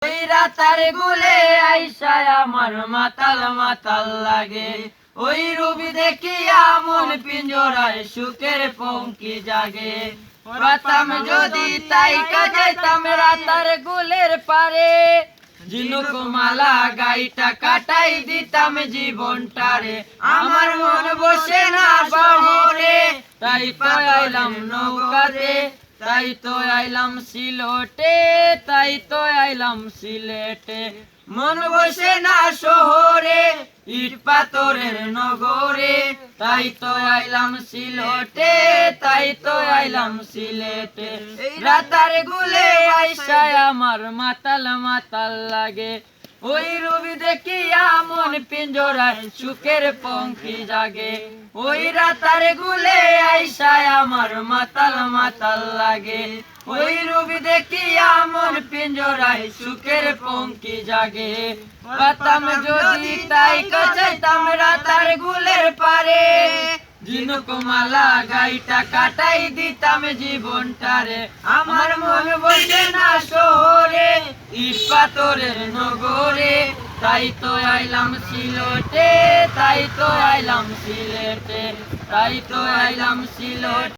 ওই রাতার গুলে আইসায় আমার মাতাল মাতাল লাগে। ওই রূপী দেখিয়া মন পিঞ্জরায় সুখের পঙ্কি জাগে। পাতাম যদি তাই যাইতাম রাতার গুলের পারে, ঝিনুক মালা গাইটা কাটাই দিতাম জীবনটারে। আমার মন বসে না শহরে, তাই তো আইলাম নৌকাতে, তাই তো আইলাম সিলেটে, তাই তো আইলাম সিলেটে। মন বসে না শহরে, ইট পাথরের নগরে, তাই তো আইলাম সিলেটে, তাই তো আইলাম সিলেটে। রাতার গুলে আইসায় আমার মাতাল মাতাল লাগে। ওই রূপী দেখিয়া মন পিঞ্জরায় সুখের পঙ্কি জাগে। ওই রাতার গুলে আইসায় আমার মাতাল মাতাল লাগে। ওই রূপী দেখিয়া মন পিঞ্জরায় সুখের পঙ্কি জাগে। পাতাম যদি তাই যাইতাম রাতার গুলের পারে, ঝিনুক মালা গাইটা কাটাই দিতাম জীবনটারে। আমার মন বসে না শহরে, ইট পাথরের নগরে, তাই তো আইলাম সিলেটে, তাই তো আইলাম সিলেটে, তাই তো আইলাম সিলেটে।